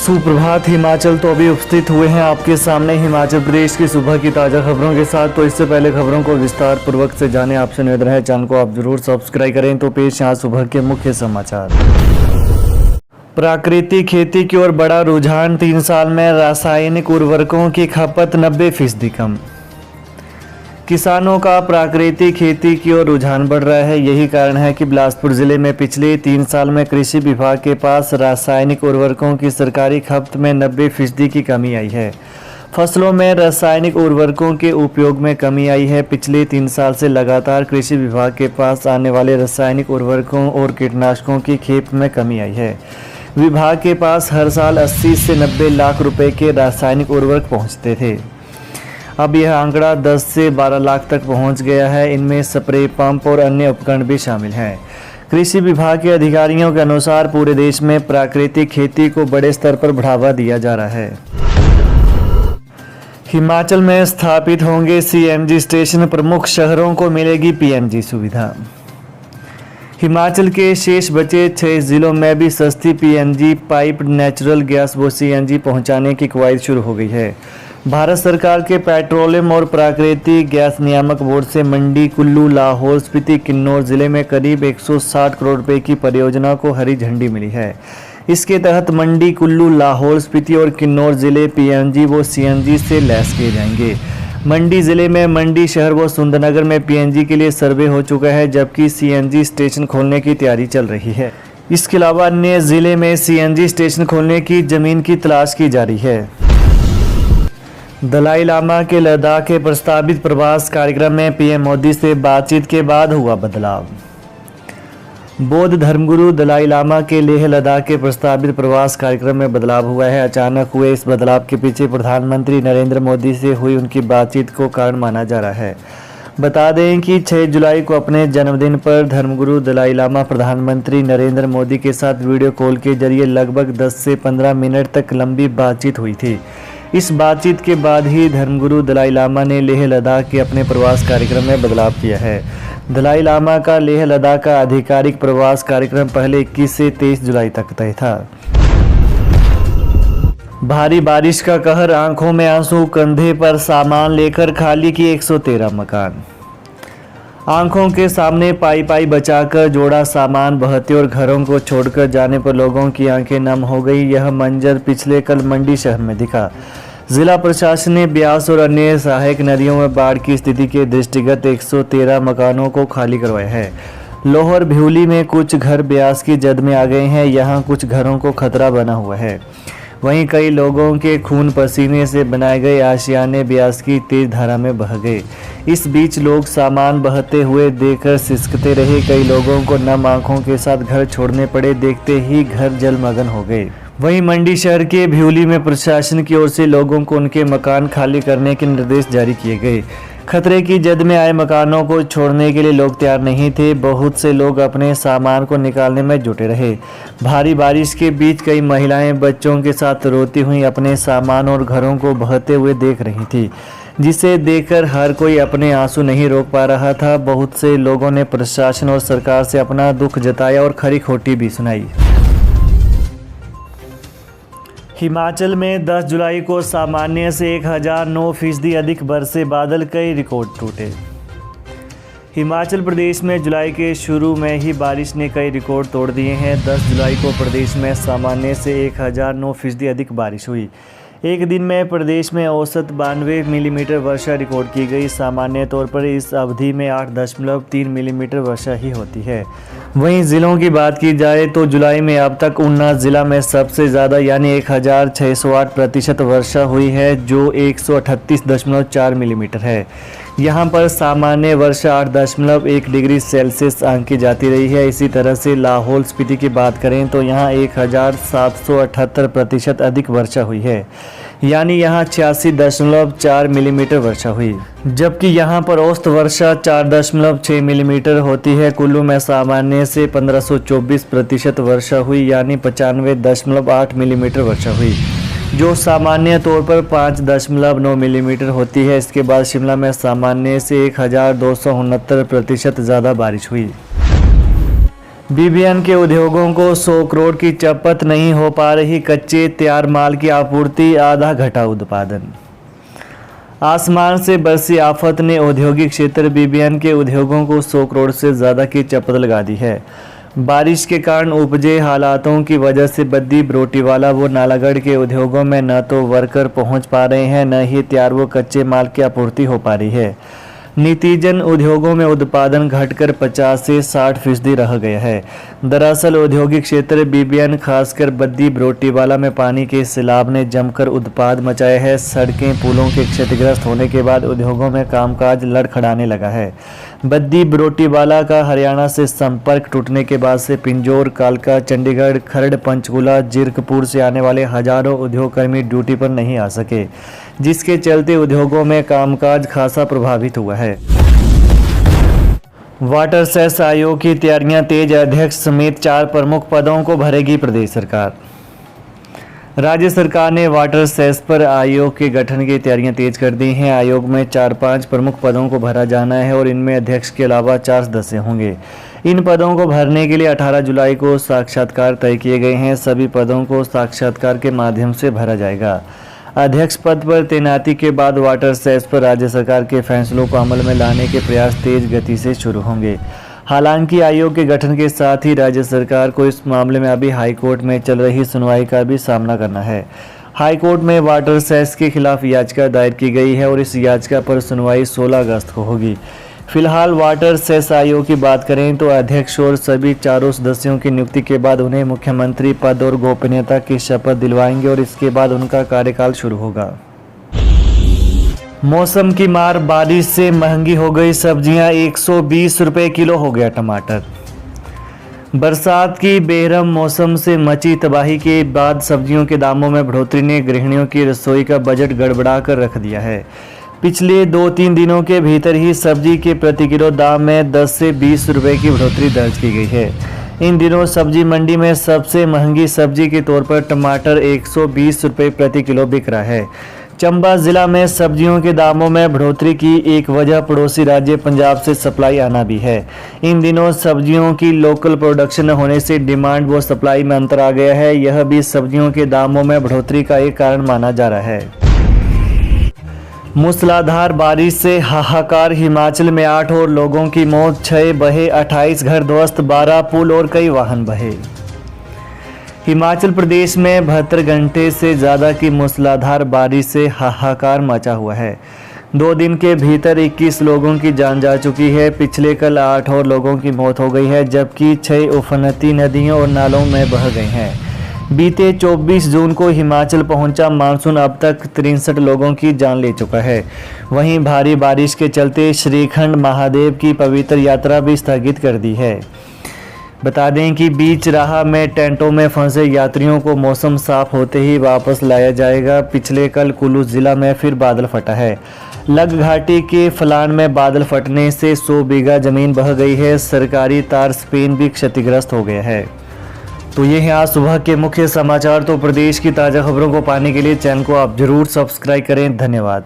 सुप्रभात। हिमाचल तो अभी उपस्थित हुए हैं आपके सामने हिमाचल प्रदेश की सुबह की ताज़ा खबरों के साथ। तो इससे पहले खबरों को विस्तार पूर्वक से जाने आपसे निवेदन है, चैनल को आप जरूर सब्सक्राइब करें। तो पेश यहाँ सुबह के मुख्य समाचार। प्राकृतिक खेती की ओर बड़ा रुझान, 3 साल में रासायनिक उर्वरकों की खपत 90% कम। किसानों का प्राकृतिक खेती की ओर रुझान बढ़ रहा है। यही कारण है कि बिलासपुर जिले में पिछले 3 साल में कृषि विभाग के पास रासायनिक उर्वरकों की सरकारी खपत में 90% की कमी आई है। फसलों में रासायनिक उर्वरकों के उपयोग में कमी आई है। पिछले 3 साल से लगातार कृषि विभाग के पास आने वाले रासायनिक उर्वरकों और कीटनाशकों की खेप में कमी आई है। विभाग के पास हर साल 80 से 90 लाख रुपए के रासायनिक उर्वरक पहुँचते थे। अब यह आंकड़ा 10 से 12 लाख तक पहुंच गया है। इनमें स्प्रे पंप और अन्य उपकरण भी शामिल हैं। कृषि विभाग के अधिकारियों के अनुसार पूरे देश में प्राकृतिक खेती को बड़े स्तर पर बढ़ावा दिया जा रहा है। हिमाचल में स्थापित होंगे सीएनजी स्टेशन, प्रमुख शहरों को मिलेगी पीएनजी सुविधा। हिमाचल के शेष बचे 6 जिलों में भी सस्ती पीएनजी पाइप नेचुरल गैस व सीएनजी पहुंचाने की कवायद शुरू हो गई है। भारत सरकार के पेट्रोलियम और प्राकृतिक गैस नियामक बोर्ड से मंडी, कुल्लू, लाहौल स्पीति, किन्नौर जिले में करीब 160 करोड़ रुपए की परियोजना को हरी झंडी मिली है। इसके तहत मंडी, कुल्लू, लाहौल स्पीति और किन्नौर जिले पीएनजी व सीएनजी से लैस किए जाएंगे। मंडी जिले में मंडी शहर व सुंदरनगर में पीएनजी के लिए सर्वे हो चुका है, जबकि सीएनजी स्टेशन खोलने की तैयारी चल रही है। इसके अलावा अन्य जिले में सीएनजी स्टेशन खोलने की जमीन की तलाश की जा रही है। दलाई लामा के लद्दाख के प्रस्तावित प्रवास कार्यक्रम में पीएम मोदी से बातचीत के बाद हुआ बदलाव। बौद्ध धर्मगुरु दलाई लामा के लेह लद्दाख के प्रस्तावित प्रवास कार्यक्रम में बदलाव हुआ है। अचानक हुए इस बदलाव के पीछे प्रधानमंत्री नरेंद्र मोदी से हुई उनकी बातचीत को कारण माना जा रहा है। बता दें कि 6 जुलाई को अपने जन्मदिन पर धर्मगुरु दलाई लामा प्रधानमंत्री नरेंद्र मोदी के साथ वीडियो कॉल के जरिए लगभग 10 से 15 मिनट तक लंबी बातचीत हुई थी। इस बातचीत के बाद ही धर्मगुरु दलाई लामा ने लेह लद्दाख के अपने प्रवास कार्यक्रम में बदलाव किया है। दलाई लामा का लेह लद्दाख का आधिकारिक प्रवास कार्यक्रम पहले 21 से 23 जुलाई तक तय था। भारी बारिश का कहर, आंखों में आंसू, कंधे पर सामान लेकर खाली की 113 मकान। आंखों के सामने पाई पाई बचाकर जोड़ा सामान बहते और घरों को छोड़कर जाने पर लोगों की आंखें नम हो गई। यह मंजर पिछले कल मंडी शहर में दिखा। जिला प्रशासन ने ब्यास और अन्य सहायक नदियों में बाढ़ की स्थिति के दृष्टिगत 113 मकानों को खाली करवाया है। लोहर भ्यूली में कुछ घर ब्यास की जद में आ गए हैं। यहाँ कुछ घरों को खतरा बना हुआ है। वहीं कई लोगों के खून पसीने से बनाए गए आशियाने ब्यास की तेज धारा में बह गए। इस बीच लोग सामान बहते हुए देखकर सिसकते रहे। कई लोगों को नम आंखों के साथ घर छोड़ने पड़े। देखते ही घर जलमग्न हो गए। वहीं मंडी शहर के भ्यूली में प्रशासन की ओर से लोगों को उनके मकान खाली करने के निर्देश जारी किए गए। खतरे की जद में आए मकानों को छोड़ने के लिए लोग तैयार नहीं थे। बहुत से लोग अपने सामान को निकालने में जुटे रहे। भारी बारिश के बीच कई महिलाएं बच्चों के साथ रोती हुई अपने सामान और घरों को बहते हुए देख रही थी, जिसे देखकर हर कोई अपने आंसू नहीं रोक पा रहा था। बहुत से लोगों ने प्रशासन और सरकार से अपना दुख जताया और खरी खोटी भी सुनाई। हिमाचल में 10 जुलाई को सामान्य से 1009% अधिक बरसे बादल, कई रिकॉर्ड टूटे। हिमाचल प्रदेश में जुलाई के शुरू में ही बारिश ने कई रिकॉर्ड तोड़ दिए हैं। 10 जुलाई को प्रदेश में सामान्य से 1009% अधिक बारिश हुई। एक दिन में प्रदेश में औसत 92 मिलीमीटर वर्षा रिकॉर्ड की गई। सामान्य तौर पर इस अवधि में 8.3 मिलीमीटर वर्षा ही होती है। वहीं ज़िलों की बात की जाए तो जुलाई में अब तक ऊना ज़िला में सबसे ज़्यादा यानी 1608% वर्षा हुई है, जो 138.4 मिलीमीटर है। यहाँ पर सामान्य वर्षा 8.1 डिग्री सेल्सियस आंकी जाती रही है। इसी तरह से लाहौल स्पीति की बात करें तो यहाँ 1778% अधिक वर्षा हुई है, यानी यहाँ 86.4 मिलीमीटर वर्षा हुई, जबकि यहाँ पर औसत वर्षा 4.6 मिलीमीटर होती है। कुल्लू में सामान्य से 1524% वर्षा हुई, यानी 95.8 मिलीमीटर वर्षा हुई, जो सामान्य तौर पर 5.9 मिलीमीटर होती है। इसके बाद शिमला में सामान्य से 1269% ज़्यादा बारिश हुई। बीबीएन के उद्योगों को 100 करोड़ की चपत, नहीं हो पा रही कच्चे तैयार माल की आपूर्ति, आधा घटा उत्पादन। आसमान से बरसी आफत ने औद्योगिक क्षेत्र बीबीएन के उद्योगों को 100 करोड़ से ज़्यादा की चपत लगा दी है। बारिश के कारण उपजे हालातों की वजह से बद्दी, बरोटीवाला व नालागढ़ के उद्योगों में न तो वर्कर पहुंच पा रहे हैं, न ही तैयार व कच्चे माल की आपूर्ति हो पा रही है। नतीजन उद्योगों में उत्पादन घटकर 50 से 60% रह गया है। दरअसल औद्योगिक क्षेत्र बीबीएन, खासकर बद्दी, बरोटीवाला में पानी के सैलाब ने जमकर उत्पाद मचाया है। सड़कें, पुलों के क्षतिग्रस्त होने के बाद उद्योगों में कामकाज लड़खड़ाने लगा है। बद्दी, बरोटीवाला का हरियाणा से संपर्क टूटने के बाद से पिंजौर, कालका, चंडीगढ़, खरड़, पंचकूला, जीरकपुर से आने वाले हजारों उद्योगकर्मी ड्यूटी पर नहीं आ सके, जिसके चलते उद्योगों में कामकाज खासा प्रभावित हुआ है। वाटर सेस आयोग की तैयारियां तेज, अध्यक्ष समेत 4 प्रमुख पदों को भरेगी प्रदेश सरकार। राज्य सरकार ने वाटर सेस पर आयोग के गठन की तैयारियां तेज कर दी हैं। आयोग में 4-5 प्रमुख पदों को भरा जाना है और इनमें अध्यक्ष के अलावा 4 सदस्य होंगे। इन पदों को भरने के लिए 18 जुलाई को साक्षात्कार तय किए गए हैं। सभी पदों को साक्षात्कार के माध्यम से भरा जाएगा। अध्यक्ष पद पर तैनाती के बाद वाटर सेस पर राज्य सरकार के फैसलों को अमल में लाने के प्रयास तेज गति से शुरू होंगे। हालांकि आयोग के गठन के साथ ही राज्य सरकार को इस मामले में अभी हाईकोर्ट में चल रही सुनवाई का भी सामना करना है। हाईकोर्ट में वाटर सेस के खिलाफ याचिका दायर की गई है और इस याचिका पर सुनवाई 16 अगस्त को होगी। फिलहाल वाटर सेस आयोग की बात करें तो अध्यक्ष और सभी 4 सदस्यों की नियुक्ति के बाद उन्हें मुख्यमंत्री पद और गोपनीयता की शपथ दिलवाएंगे और इसके बाद उनका कार्यकाल शुरू होगा। मौसम की मार, बारिश से महंगी हो गई सब्जियां, 120 रुपये किलो हो गया टमाटर। बरसात की बेरहम मौसम से मची तबाही के बाद सब्जियों के दामों में बढ़ोतरी ने गृहिणियों की रसोई का बजट गड़बड़ा कर रख दिया है। पिछले 2-3 दिनों के भीतर ही सब्जी के प्रति किलो दाम में 10 से 20 रुपये की बढ़ोतरी दर्ज की गई है। इन दिनों सब्जी मंडी में सबसे महंगी सब्जी के तौर पर टमाटर 120 रुपये प्रति किलो बिक रहा है। चंबा जिला में सब्जियों के दामों में बढ़ोतरी की एक वजह पड़ोसी राज्य पंजाब से सप्लाई आना भी है। इन दिनों सब्जियों की लोकल प्रोडक्शन होने से डिमांड व सप्लाई में अंतर आ गया है। यह भी सब्जियों के दामों में बढ़ोतरी का एक कारण माना जा रहा है। मूसलाधार बारिश से हाहाकार, हिमाचल में 8 और लोगों की मौत, 6 बहे, 28 घर ध्वस्त, 12 पुल और कई वाहन बहे। हिमाचल प्रदेश में 72 घंटे से ज़्यादा की मूसलाधार बारिश से हाहाकार मचा हुआ है। 2 दिन के भीतर 21 लोगों की जान जा चुकी है। पिछले कल 8 और लोगों की मौत हो गई है, जबकि 6 उफनती नदियों और नालों में बह गए हैं। बीते 24 जून को हिमाचल पहुंचा मानसून अब तक 63 लोगों की जान ले चुका है। वहीं भारी बारिश के चलते श्रीखंड महादेव की पवित्र यात्रा भी स्थगित कर दी है। बता दें कि बीच राह में टेंटों में फंसे यात्रियों को मौसम साफ होते ही वापस लाया जाएगा। पिछले कल कुल्लू जिला में फिर बादल फटा है। लग घाटी के फलान में बादल फटने से 100 बीघा जमीन बह गई है। सरकारी तार स्पेन भी क्षतिग्रस्त हो गया है। तो ये हैं आज सुबह के मुख्य समाचार। तो प्रदेश की ताज़ा खबरों को पाने के लिए चैनल को आप जरूर सब्सक्राइब करें। धन्यवाद।